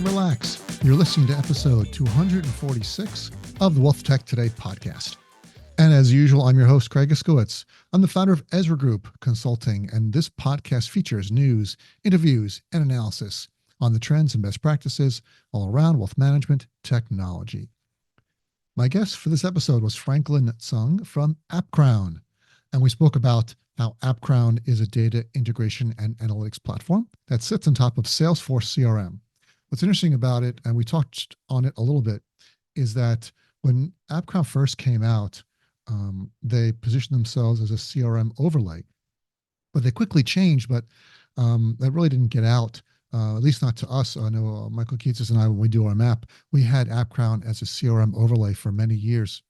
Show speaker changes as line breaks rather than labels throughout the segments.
relax. You're listening to episode 246 of the WealthTech Today podcast. And as usual, I'm your host, Craig Iskowitz. I'm the founder of Ezra Group Consulting, and this podcast features news, interviews, and analysis on the trends and best practices all around wealth management technology. My guest for this episode was Franklin Tsung from AppCrown, and we spoke about how AppCrown is a data integration and analytics platform that sits on top of Salesforce CRM. What's interesting about it, and we touched on it a little bit, is that when AppCrown first came out, they positioned themselves as a CRM overlay, but they quickly changed, but that really didn't get out, at least not to us. I know Michael Keats and I, when we do our map, we had AppCrown as a CRM overlay for many years.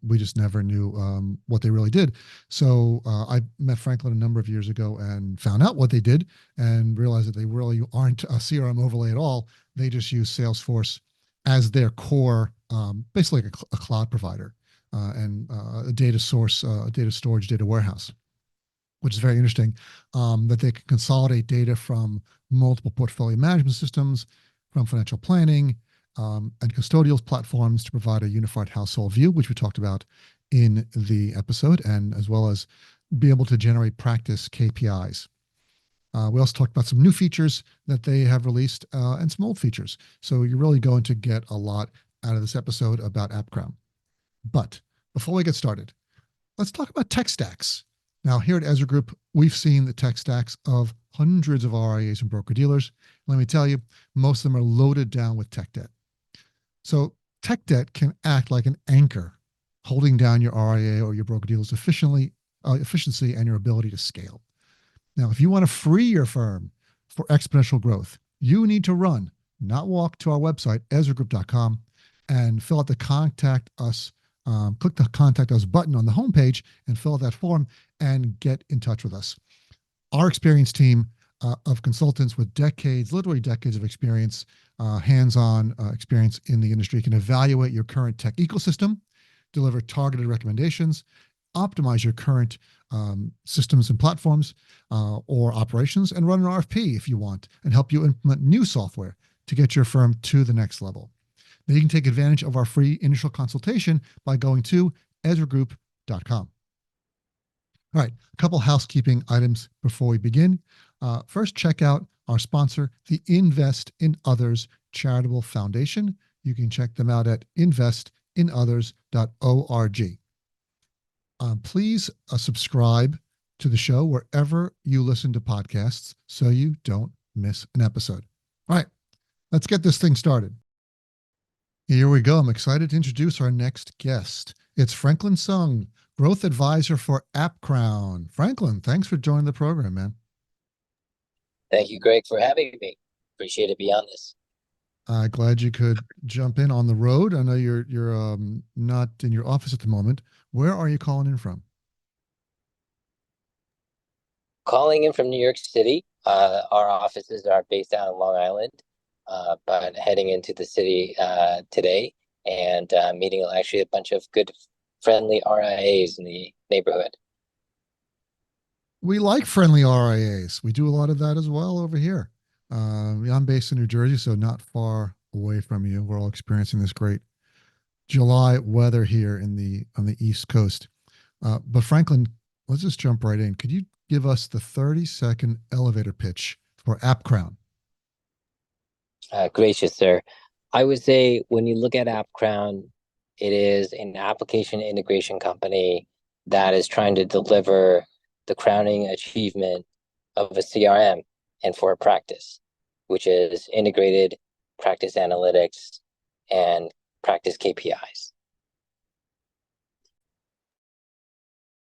We just never knew what they really did. So I met Franklin a number of years ago and found out what they did and realized that they really aren't a CRM overlay at all. They just use Salesforce as their core, basically like a cloud provider and a data source, data storage, data warehouse, which is very interesting, that they can consolidate data from multiple portfolio management systems, from financial planning, and custodial platforms to provide a unified household view, which we talked about in the episode, and as well as be able to generate practice KPIs. We also talked about some new features that they have released and some old features. So you're really going to get a lot out of this episode about AppCrown. But before we get started, let's talk about tech stacks. Now, here at Ezra Group, we've seen the tech stacks of hundreds of RIAs and broker-dealers. Let me tell you, most of them are loaded down with tech debt. So tech debt can act like an anchor, holding down your RIA or your broker-dealer's efficiency and your ability to scale. Now, if you want to free your firm for exponential growth, you need to run, not walk, to our website, ezragroup.com, and fill out the contact us, click the contact us button on the homepage and fill out that form and get in touch with us. Our experienced team of consultants with literally decades of experience, hands-on experience in the industry, can evaluate your current tech ecosystem, deliver targeted recommendations, optimize your current systems and platforms or operations, and run an RFP if you want, and help you implement new software to get your firm to the next level. Now, you can take advantage of our free initial consultation by going to ezragroup.com. All right, a couple housekeeping items before we begin. First, check out our sponsor, the Invest in Others Charitable Foundation. You can check them out at investinothers.org. Please subscribe to the show wherever you listen to podcasts so you don't miss an episode. All right, let's get this thing started. Here we go. I'm excited to introduce our next guest. It's Franklin Tsung, Growth Advisor for AppCrown. Franklin, thanks for joining the program, man.
Thank you, Greg, for having me. Appreciate it. Be on this.
Glad you could jump in on the road. I know you're not in your office at the moment. Where are you calling in from?
Calling in from New York City. Our offices are based out in Long Island, but heading into the city today and meeting actually a bunch of good, friendly RIAs in the neighborhood.
We like friendly RIAs. We do a lot of that as well over here. I'm based in New Jersey, so not far away from you. We're all experiencing this great July weather here on the East Coast. But Franklin, let's just jump right in. Could you give us the 30-second elevator pitch for AppCrown?
Gracious, sir. I would say when you look at AppCrown, it is an application integration company that is trying to deliver the crowning achievement of a CRM and for a practice, which is integrated practice analytics and practice KPIs.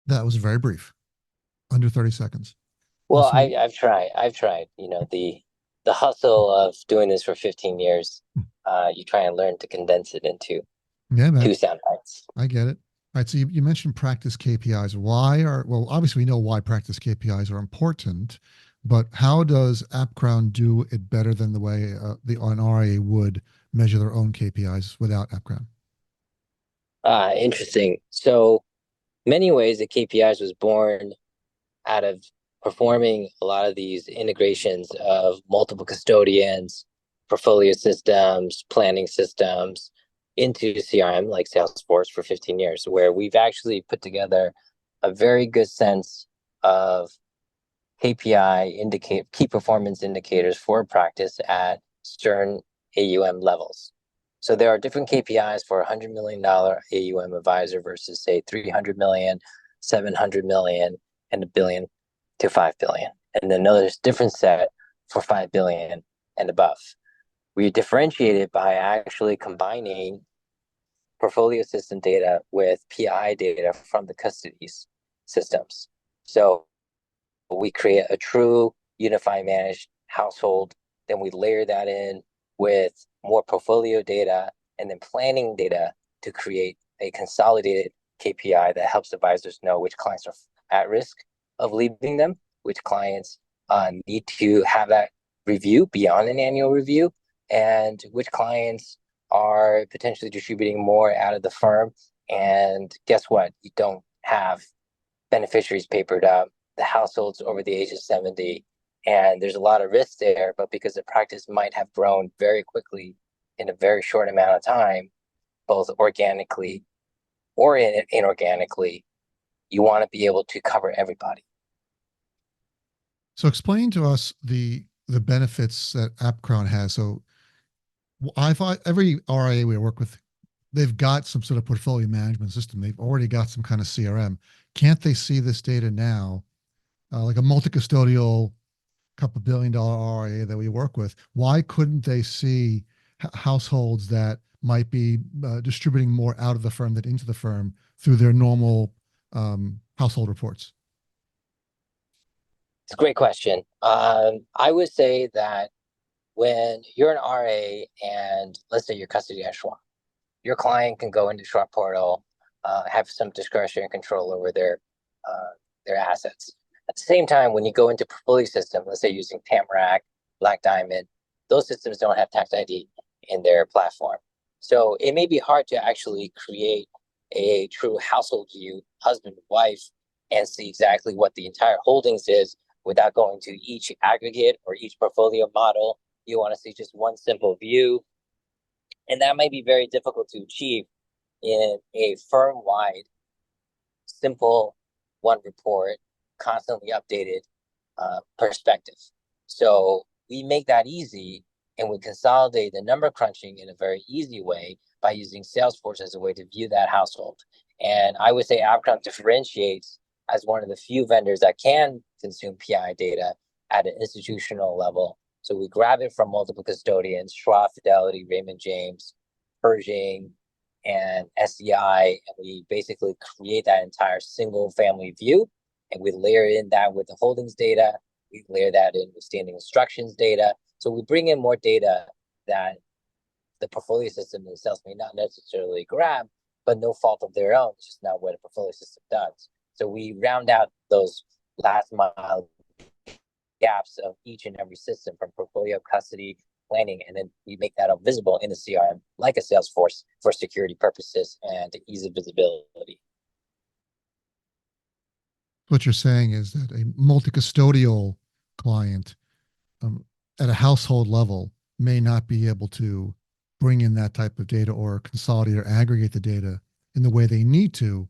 That was very brief, under 30 seconds.
Well, I've tried. You know, the hustle of doing this for 15 years, you try and learn to condense it into 2 sound bites.
I get it. All right, so you mentioned practice KPIs. Obviously we know why practice KPIs are important, but how does AppCrown do it better than the way an RIA would measure their own KPIs without AppCrown?
Interesting. So many ways the KPIs was born out of performing a lot of these integrations of multiple custodians portfolio systems, planning systems into CRM like Salesforce for 15 years, where we've actually put together a very good sense of key performance indicators for practice at certain AUM levels. So there are different KPIs for $100 million AUM advisor versus say 300 million, 700 million, and $1 billion to 5 billion. And then there's a different set for 5 billion and above. We differentiated by actually combining portfolio system data with PI data from the custodies systems. So we create a true unified managed household. Then we layer that in with more portfolio data and then planning data to create a consolidated KPI that helps advisors know which clients are at risk of leaving them, which clients need to have that review beyond an annual review, and which clients are potentially distributing more out of the firm. And guess what? You don't have beneficiaries papered up, the households over the age of 70, and there's a lot of risk there, but because the practice might have grown very quickly in a very short amount of time, both organically or inorganically, you want to be able to cover everybody.
So explain to us the benefits that AppCrown has. So I thought every RIA we work with, they've got some sort of portfolio management system. They've already got some kind of CRM. Can't they see this data now? Like a multi-custodial couple $1 billion RIA that we work with, why couldn't they see households that might be distributing more out of the firm than into the firm through their normal household reports?
It's a great question. I would say that when you're an RA and let's say you're custody at Schwab, your client can go into Schwab portal, have some discretionary control over their assets. At the same time, when you go into portfolio system, let's say using Tamarack, Black Diamond, those systems don't have tax ID in their platform. So it may be hard to actually create a true household view, husband, wife, and see exactly what the entire holdings is without going to each aggregate or each portfolio model. You want to see just one simple view. And that might be very difficult to achieve in a firm-wide, simple one report, constantly updated perspective. So we make that easy, and we consolidate the number crunching in a very easy way by using Salesforce as a way to view that household. And I would say AppCrown differentiates as one of the few vendors that can consume PI data at an institutional level. So we grab it from multiple custodians, Schwab, Fidelity, Raymond James, Pershing, and SEI, and we basically create that entire single family view, and we layer in that with the holdings data, we layer that in with standing instructions data. So we bring in more data that the portfolio system themselves may not necessarily grab, but no fault of their own. It's just not what a portfolio system does. So we round out those last mile gaps of each and every system from portfolio custody, planning, and then we make that all visible in the CRM like a Salesforce for security purposes and ease of visibility.
What you're saying is that a multi-custodial client at a household level may not be able to bring in that type of data or consolidate or aggregate the data in the way they need to,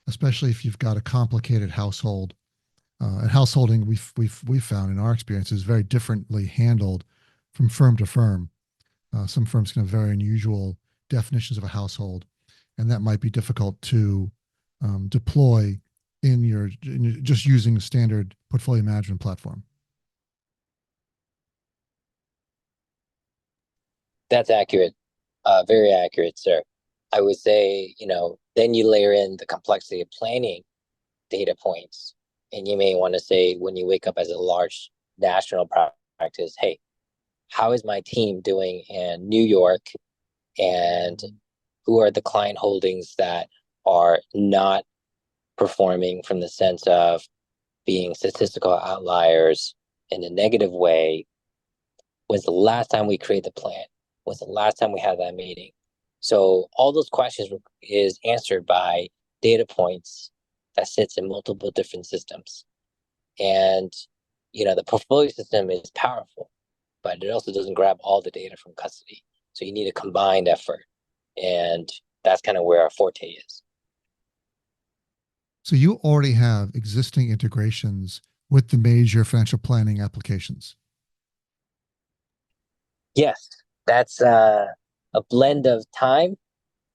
especially if you've got a complicated household. And householding, we've found in our experience, is very differently handled from firm to firm. Some firms can have very unusual definitions of a household, and that might be difficult to deploy in your just using a standard portfolio management platform.
That's accurate, very accurate, sir. I would say, then you layer in the complexity of planning data points. And you may want to say, when you wake up as a large national practice, hey, how is my team doing in New York? And who are the client holdings that are not performing from the sense of being statistical outliers in a negative way? When's the last time we created the plan? When's the last time we had that meeting? So all those questions is answered by data points that sits in multiple different systems. And, the portfolio system is powerful. but it also doesn't grab all the data from custody. So you need a combined effort. And that's kind of where our forte is.
So you already have existing integrations with the major financial planning applications.
Yes, that's a blend of time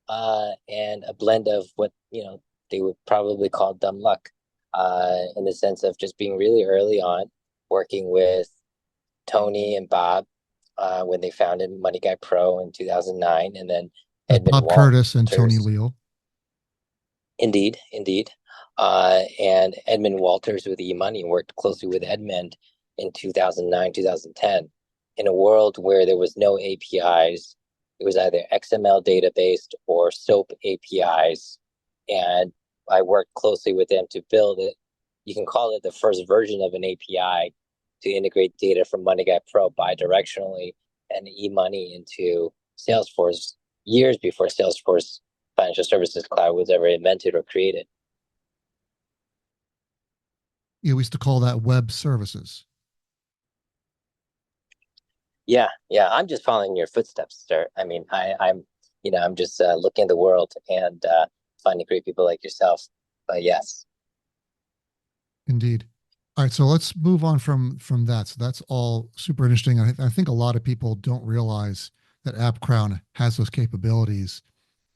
and a blend of what they would probably call dumb luck, in the sense of just being really early on, working with Tony and Bob when they founded Money Guy Pro in 2009, and then
That's
Edmund
Bob Curtis and Tony
Walters.
Leal.
Indeed, indeed. And Edmund Walters with eMoney worked closely with Edmund in 2009, 2010. In a world where there was no APIs, it was either XML database or SOAP APIs. And I worked closely with them to build it. You can call it the first version of an API to integrate data from MoneyGuy Pro bidirectionally and eMoney into Salesforce years before Salesforce Financial Services Cloud was ever invented or created.
Yeah, we used to call that web services.
Yeah, I'm just following your footsteps, sir. I mean, I'm just looking at the world and finding great people like yourself. But yes.
Indeed. All right, so let's move on from that. So that's all super interesting. I think a lot of people don't realize that AppCrown has those capabilities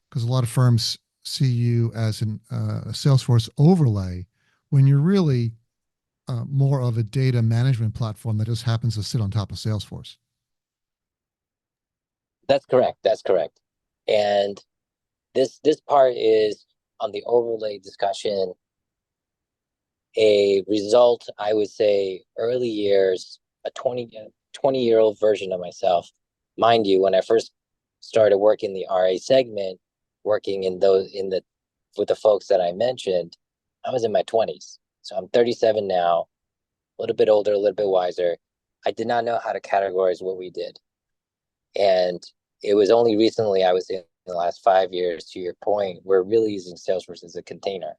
because a lot of firms see you as a Salesforce overlay when you're really more of a data management platform that just happens to sit on top of Salesforce.
That's correct. That's correct. And this part is on the overlay discussion, a result, I would say, early years, a 20-year-old version of myself. Mind you, when I first started working the RA segment, working with the folks that I mentioned, I was in my 20s. So I'm 37 now, a little bit older, a little bit wiser. I did not know how to categorize what we did. And it was only recently, I would say in the last 5 years, to your point, we're really using Salesforce as a container.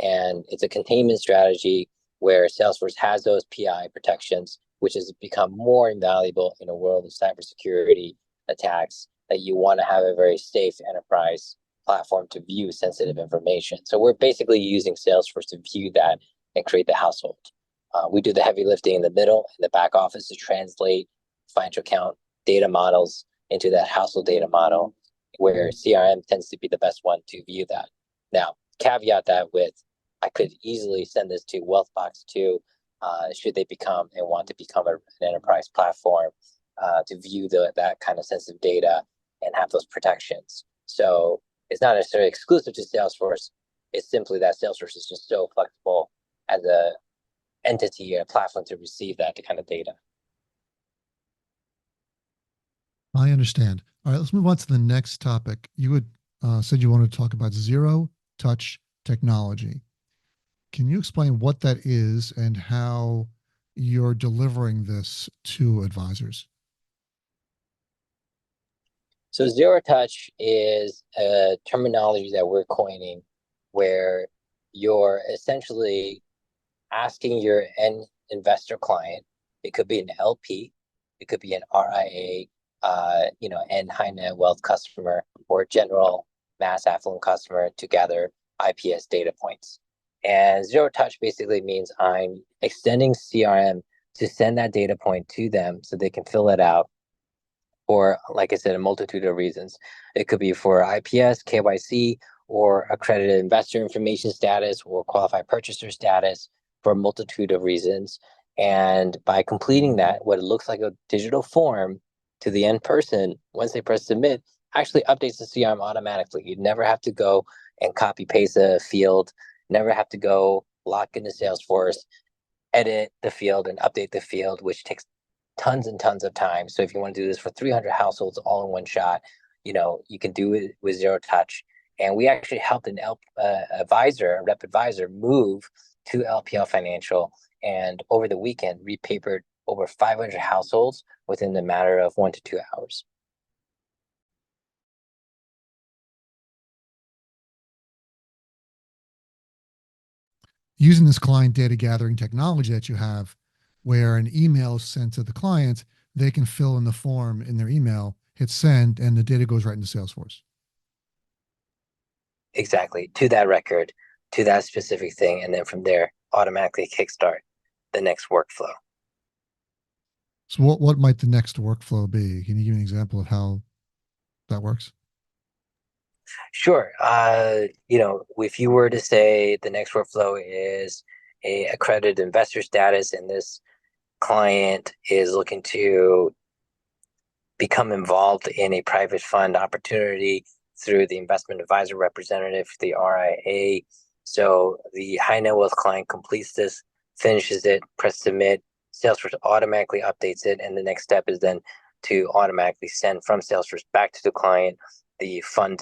And it's a containment strategy where Salesforce has those PI protections, which has become more invaluable in a world of cybersecurity attacks, that you want to have a very safe enterprise platform to view sensitive information. So we're basically using Salesforce to view that and create the household. We do the heavy lifting in the middle, in the back office, to translate financial account data models into that household data model, where CRM tends to be the best one to view that. Now, caveat that with, I could easily send this to Wealthbox too, should they become and want to become an enterprise platform to view that kind of sensitive data and have those protections. So it's not necessarily exclusive to Salesforce. It's simply that Salesforce is just so flexible as a entity, a platform to receive that kind of data.
I understand. All right, let's move on to the next topic. You had said you wanted to talk about zero touch technology. Can you explain what that is and how you're delivering this to advisors?
So zero touch is a terminology that we're coining where you're essentially asking your end investor client, it could be an LP, it could be an RIA, end high net wealth customer, or general mass affluent customer, to gather IPS data points. And zero touch basically means I'm extending CRM to send that data point to them so they can fill it out. Or, like I said, a multitude of reasons. It could be for IPS, KYC, or accredited investor information status, or qualified purchaser status, for a multitude of reasons. And by completing that, what it looks like a digital form to the end person, once they press submit, actually updates the CRM automatically. You never have to go and copy paste a field, never have to go lock into Salesforce, edit the field and update the field, which takes tons and tons of time. So if you want to do this for 300 households all in one shot, you can do it with zero touch. And we actually helped a rep advisor, move to LPL Financial, and over the weekend repapered over 500 households within the matter of 1 to 2 hours.
Using this client data gathering technology that you have, where an email is sent to the client, they can fill in the form in their email, hit send, and the data goes right into Salesforce.
Exactly. To that record, to that specific thing. And then from there, automatically kickstart the next workflow.
So what might the next workflow be? Can you give me an example of how that works?
Sure. If you were to say the next workflow is a accredited investor status, and this client is looking to become involved in a private fund opportunity through the investment advisor representative, the RIA. So the high net wealth client completes this, finishes it, press submit, Salesforce automatically updates it, and the next step is then to automatically send from Salesforce back to the client the fund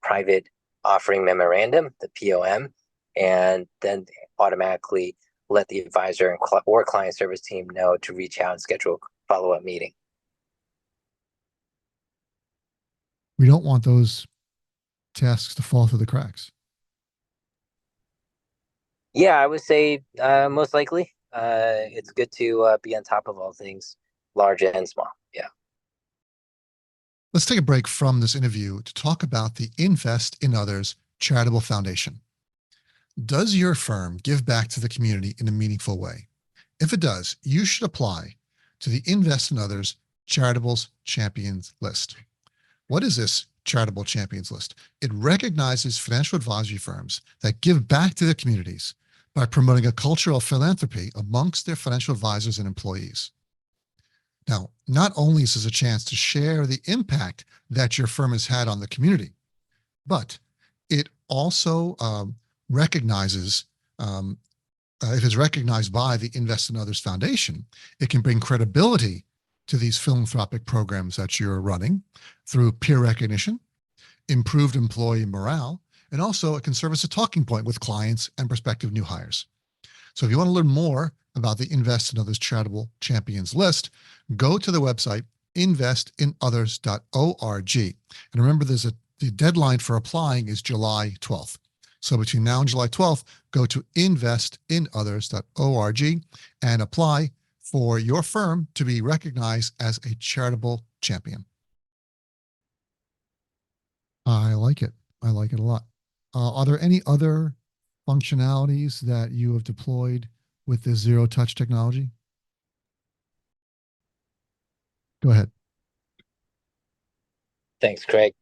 private offering memorandum, the POM, and then automatically let the advisor and or client service team know to reach out and schedule a follow-up meeting.
We don't want those tasks to fall through the cracks.
Yeah, I would say most likely. It's good to be on top of all things, large and small. Yeah.
Let's take a break from this interview to talk about the Invest in Others charitable foundation. Does your firm give back to the community in a meaningful way? If it does, you should apply to the Invest in Others Charitable Champions List. What is this Charitable Champions List? It recognizes financial advisory firms that give back to their communities by promoting a culture of philanthropy amongst their financial advisors and employees. Now, not only is this a chance to share the impact that your firm has had on the community, but it also recognizes, it is recognized by the Invest in Others Foundation. It can bring credibility to these philanthropic programs that you're running through peer recognition, improved employee morale, and also it can serve as a talking point with clients and prospective new hires. So if you want to learn more about the Invest in Others Charitable Champions List, go to the website investinothers.org. And remember, the deadline for applying is July 12th. So between now and July 12th, go to investinothers.org and apply for your firm to be recognized as a charitable champion. I like it. I like it a lot. Are there any other functionalities that you have deployed with this zero touch technology? Go ahead.
Thanks, Craig.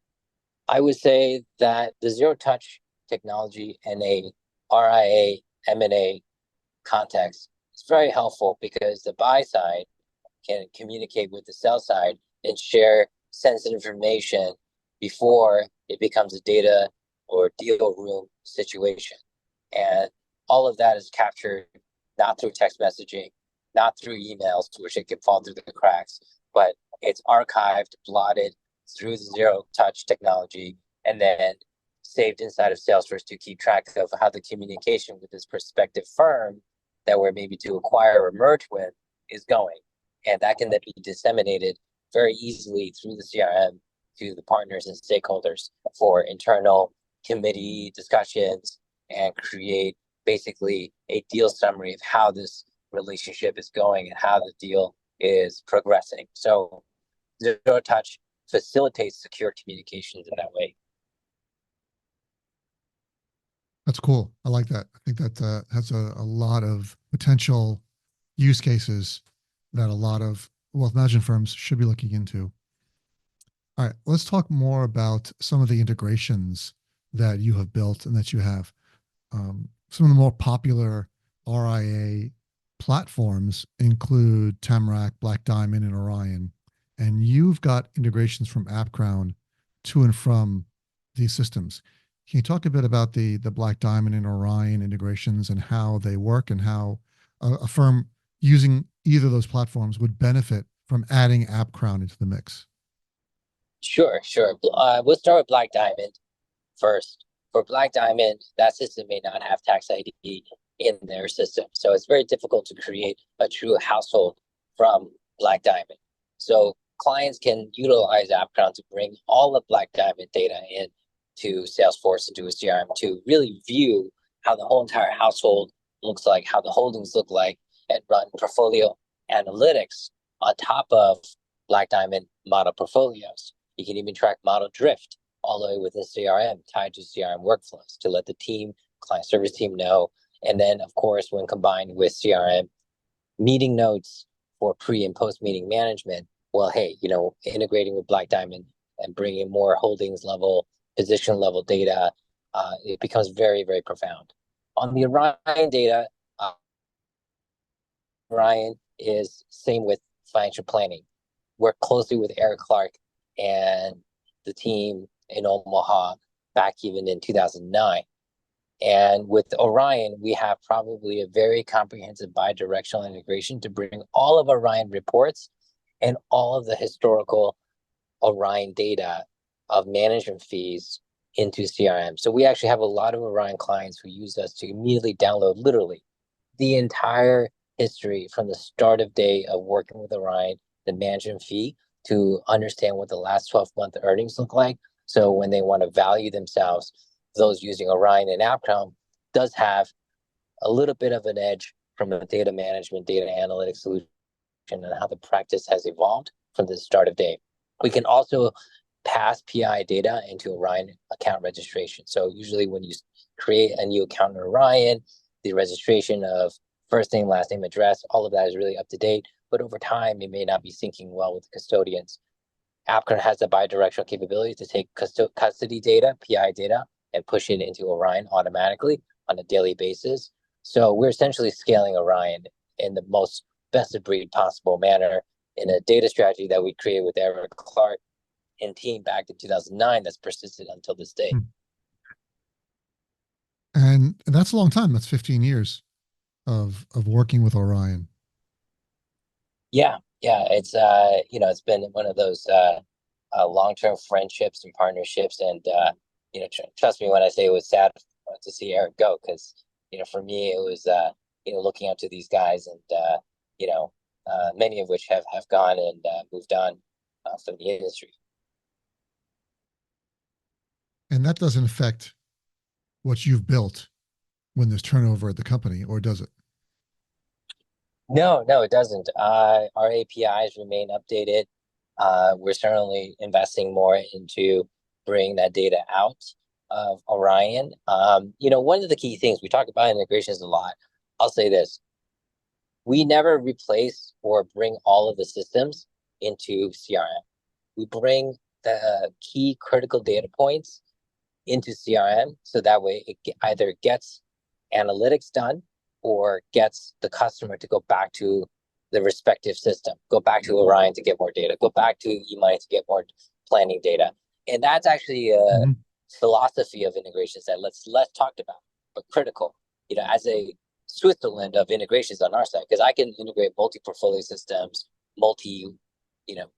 I would say that the zero touch technology in a RIA M&A context is very helpful because the buy side can communicate with the sell side and share sensitive information before it becomes a data or deal room situation. And all of that is captured not through text messaging, not through emails, which it can fall through the cracks, but it's archived, blotted through the zero touch technology, and then saved inside of Salesforce to keep track of how the communication with this prospective firm that we're maybe to acquire or merge with is going. And that can then be disseminated very easily through the CRM to the partners and stakeholders for internal committee discussions and create basically a deal summary of how this relationship is going and how the deal is progressing. So zero touch facilitates secure communications in that way.
That's cool. I like that. I think that has a lot of potential use cases that a lot of wealth management firms should be looking into. All right, let's talk more about some of the integrations that you have built and that you have. Some of the more popular RIA platforms include Tamarack, Black Diamond, and Orion. And you've got integrations from AppCrown to and from these systems. Can you talk a bit about the Black Diamond and Orion integrations and how they work and how a firm using either of those platforms would benefit from adding AppCrown into the mix?
Sure. We'll start with Black Diamond first. For Black Diamond, that system may not have tax ID in their system. So it's very difficult to create a true household from Black Diamond. So clients can utilize AppCrown to bring all of Black Diamond data in to Salesforce and to a CRM to really view how the whole entire household looks like, how the holdings look like, and run portfolio analytics on top of Black Diamond model portfolios. You can even track model drift all the way within CRM, tied to CRM workflows to let the team, client service team know. And then, of course, when combined with CRM, meeting notes for pre and post meeting management, well, hey, integrating with Black Diamond and bringing more holdings level, position level data, it becomes very, very profound. On the Orion data, Orion is same with financial planning. Work closely with Eric Clark and the team in Omaha back even in 2009. And with Orion, we have probably a very comprehensive bi-directional integration to bring all of Orion reports and all of the historical Orion data of management fees into CRM. So we actually have a lot of Orion clients who use us to immediately download literally the entire history from the start of day of working with Orion, the management fee, to understand what the last 12-month earnings look like. So when they want to value themselves, those using Orion and AppCrown does have a little bit of an edge from a data management, data analytics solution, and how the practice has evolved from the start of day. We can also pass PI data into Orion account registration. So usually when you create a new account in Orion, the registration of first name, last name, address, all of that is really up to date. But over time, it may not be syncing well with the custodians. AppCrown has the bi-directional capability to take custody data, PI data, and push it into Orion automatically on a daily basis. So we're essentially scaling Orion in the most best of breed possible manner in a data strategy that we created with Eric Clark and team back in 2009 that's persisted until this day.
And that's a long time. That's 15 years of working with Orion.
Yeah. It's it's been one of those long-term friendships and partnerships, and trust me when I say it was sad to see Eric go, because for me it was looking up to these guys, and many of which have gone and moved on from the industry.
And that doesn't affect what you've built when there's turnover at the company, or does it?
No, it doesn't. Our APIs remain updated. We're certainly investing more into bringing that data out of Orion. One of the key things we talk about integrations a lot. I'll say this: we never replace or bring all of the systems into CRM. We bring the key critical data points into CRM, so that way it either gets analytics done or gets the customer to go back to the respective system, go back to Orion to get more data, go back to eMoney to get more planning data. And that's actually a philosophy of integrations that less talked about, but critical, as a Switzerland of integrations on our side, because I can integrate multi-portfolio systems,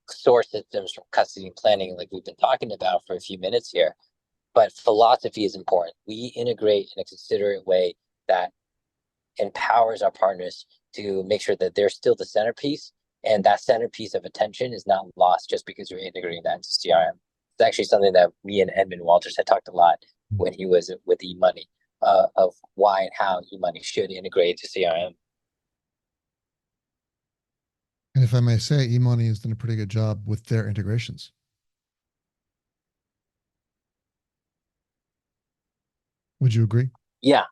source systems from custody and planning, like we've been talking about for a few minutes here. But philosophy is important. We integrate in a considerate way that empowers our partners to make sure that they're still the centerpiece, and that centerpiece of attention is not lost just because you're integrating that into CRM. It's actually something that me and Edmund Walters had talked a lot when he was with eMoney, of why and how eMoney should integrate to CRM.
And if I may say, eMoney has done a pretty good job with their integrations. Would you agree?
Yeah,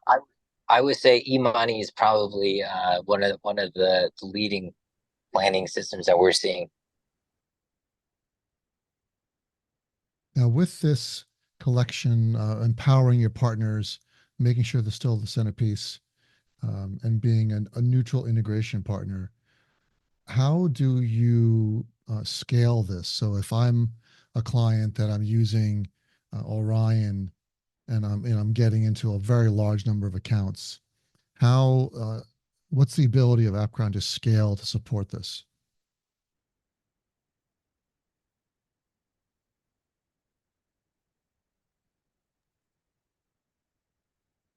I would say eMoney is probably one of the leading planning systems that we're seeing.
Now, with this collection, empowering your partners, making sure they're still the centerpiece, and being a neutral integration partner, how do you scale this? So if I'm a client that I'm using Orion, and I'm getting into a very large number of accounts, what's the ability of AppCrown to scale to support this?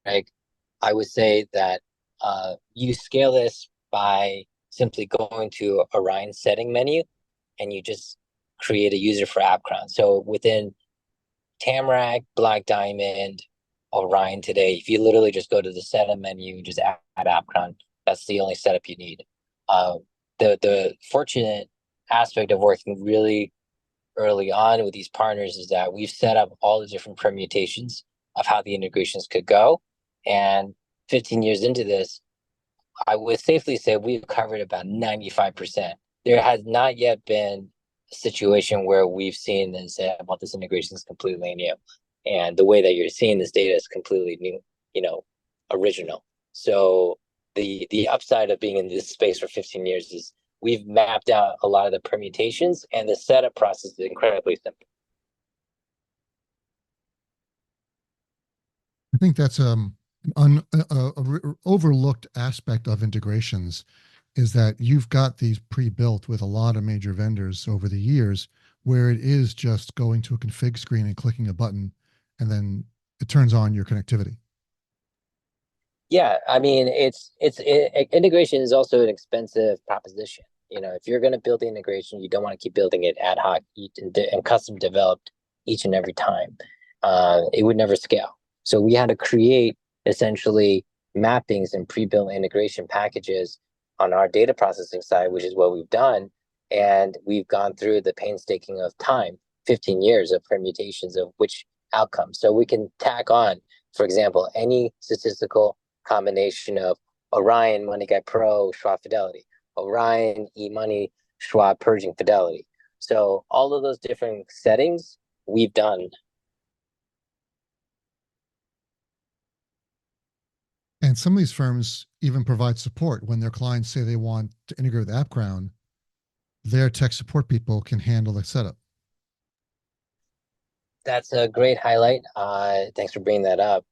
Right? I would say that you scale this by simply going to Orion setting menu, and you just create a user for AppCrown. So within Tamarack, Black Diamond, Orion today, if you literally just go to the setup menu, just add AppCrown, that's the only setup you need. the fortunate aspect of working really early on with these partners is that we've set up all the different permutations of how the integrations could go. And 15 years into this, I would safely say we've covered about 95%. There has not yet been a situation where we've seen and said, well, this integration is completely new. And the way that you're seeing this data is completely new, original. So the upside of being in this space for 15 years is we've mapped out a lot of the permutations, and the setup process is incredibly simple.
I think that's overlooked aspect of integrations is that you've got these pre-built with a lot of major vendors over the years where it is just going to a config screen and clicking a button and then it turns on your connectivity.
Yeah, I mean, integration is also an expensive proposition. If you're going to build the integration, you don't want to keep building it ad hoc and custom developed each and every time. It would never scale. So we had to create essentially mappings and pre-built integration packages on our data processing side, which is what we've done. And we've gone through the painstaking of time, 15 years of permutations of which outcomes. So we can tack on, for example, any statistical combination of Orion, MoneyGuide Pro, Schwab Fidelity, Orion, eMoney, Schwab Purging Fidelity. So all of those different settings we've done.
And some of these firms even provide support when their clients say they want to integrate with AppCrown. Their tech support people can handle the setup.
That's a great highlight. Thanks for bringing that up.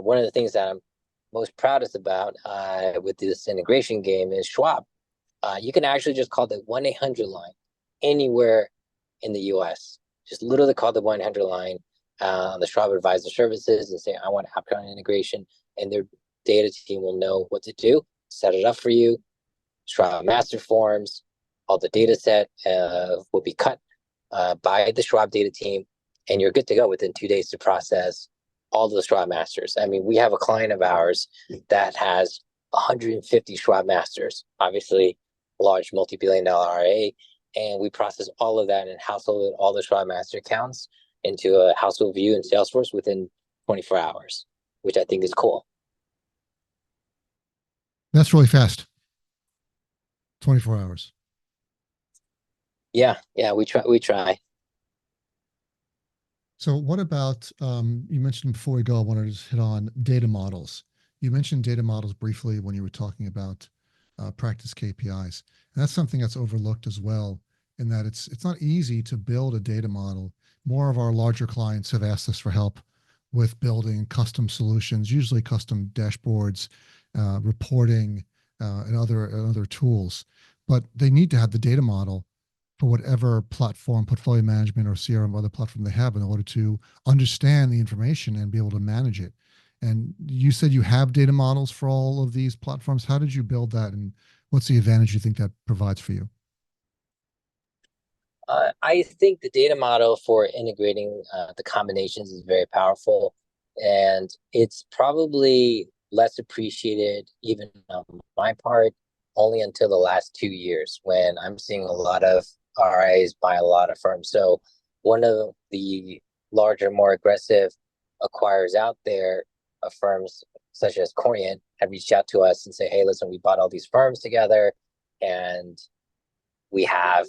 One of the things that I'm most proudest about with this integration game is Schwab. You can actually just call the 1-800 line anywhere in the US. Just literally call the 1-800 line on the Schwab Advisor Services and say, I want AppCrown integration, and their data team will know what to do, set it up for you. Schwab master forms, all the data set will be cut by the Schwab data team, and you're good to go within 2 days to process all the Schwab masters. I mean, we have a client of ours that has 150 Schwab masters, obviously large multi-billion-dollar RA, and we process all of that and household all the Schwab master accounts into a household view in Salesforce within 24 hours, which I think is cool.
That's really fast. 24 hours.
Yeah, we try.
So what about, you mentioned before we go, I wanted to just hit on data models. You mentioned data models briefly when you were talking about practice KPIs. And that's something that's overlooked as well, in that it's not easy to build a data model. More of our larger clients have asked us for help with building custom solutions, usually custom dashboards, reporting, and other tools. But they need to have the data model for whatever platform, portfolio management or CRM, other platform they have in order to understand the information and be able to manage it. And you said you have data models for all of these platforms. How did you build that, and what's the advantage you think that provides for you?
I think the data model for integrating the combinations is very powerful, and it's probably less appreciated even on my part only until the last 2 years when I'm seeing a lot of RIAs by a lot of firms. So one of the larger, more aggressive acquirers out there of firms such as Corient have reached out to us and say, hey, listen, we bought all these firms together and we have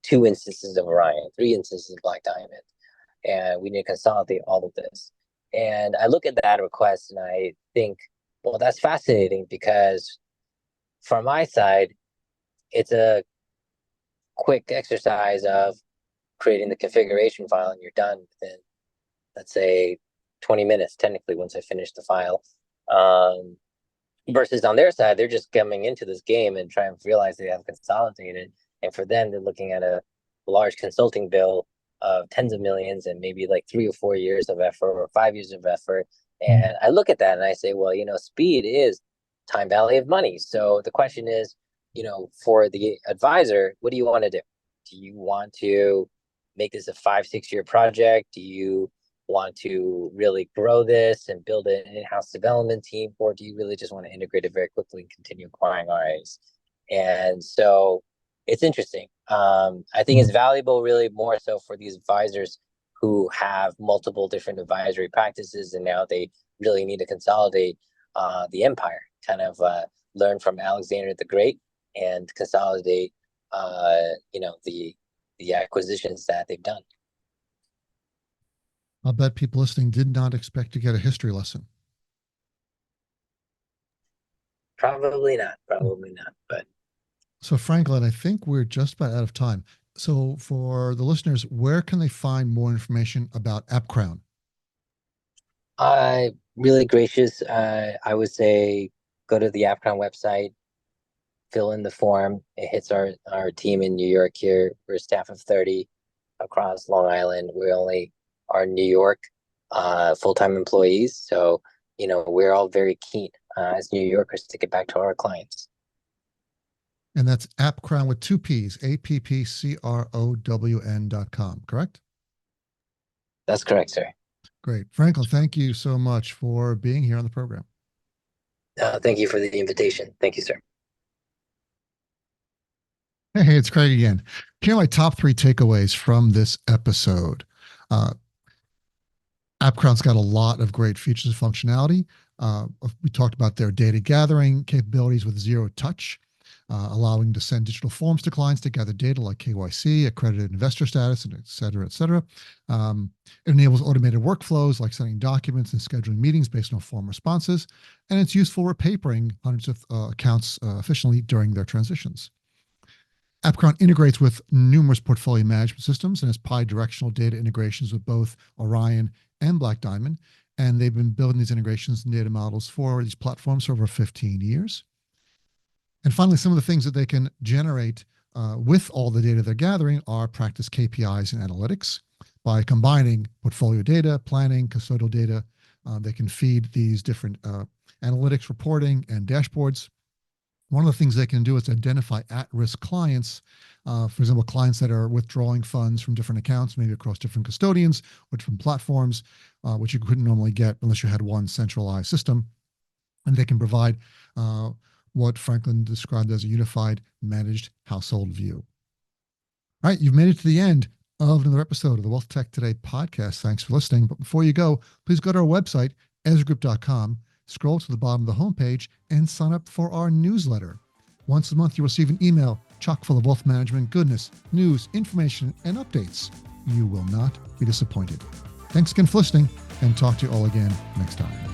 2 instances of Orion, 3 instances of Black Diamond, and we need to consolidate all of this. And I look at that request and I think, well, that's fascinating because from my side, it's a quick exercise of creating the configuration file and you're done within, let's say, 20 minutes, technically, once I finish the file. Versus on their side, they're just coming into this game and trying to realize they have consolidated. And for them, they're looking at a large consulting bill of tens of millions and maybe like 3 or 4 years of effort or 5 years of effort. And I look at that and I say, well, speed is time value of money. So the question is, for the advisor, what do you want to do? Do you want to make this a 5-6 year project? Do you want to really grow this and build an in-house development team, or do you really just want to integrate it very quickly and continue acquiring RAs? And so it's interesting. I think it's valuable really more so for these advisors who have multiple different advisory practices, and now they really need to consolidate the empire, kind of learn from Alexander the Great and consolidate, the acquisitions that they've done.
I'll bet people listening did not expect to get a history lesson.
Probably not, but.
So Franklin, I think we're just about out of time. So for the listeners, where can they find more information about AppCrown?
Really gracious. I would say go to the AppCrown website, fill in the form. It hits our team in New York here. We're a staff of 30 across Long Island. We only are New York full-time employees. So, we're all very keen as New Yorkers to get back to our clients.
And that's AppCrown with 2 P's, AppCrown.com, correct?
That's correct, sir.
Great. Franklin, thank you so much for being here on the program.
Thank you for the invitation. Thank you, sir.
Hey, it's Craig again. Here are my top 3 takeaways from this episode. AppCrown's got a lot of great features and functionality. We talked about their data gathering capabilities with zero touch, allowing to send digital forms to clients to gather data like KYC, accredited investor status, and et cetera, et cetera. It enables automated workflows like sending documents and scheduling meetings based on form responses, and it's useful for papering hundreds of accounts efficiently during their transitions. AppCrown integrates with numerous portfolio management systems and has bi-directional data integrations with both Orion and Black Diamond, and they've been building these integrations and data models for these platforms for over 15 years. And finally, some of the things that they can generate with all the data they're gathering are practice KPIs and analytics. By combining portfolio data, planning, custodial data, they can feed these different analytics reporting and dashboards. One of the things they can do is identify at-risk clients, for example, clients that are withdrawing funds from different accounts, maybe across different custodians or different platforms, which you couldn't normally get unless you had one centralized system. And they can provide what Franklin described as a unified managed household view. All right, you've made it to the end of another episode of the WealthTech Today podcast. Thanks for listening. But before you go, please go to our website, ezragroup.com, scroll to the bottom of the homepage, and sign up for our newsletter. Once a month, you'll receive an email chock full of wealth management goodness, news, information, and updates. You will not be disappointed. Thanks again for listening, and talk to you all again next time.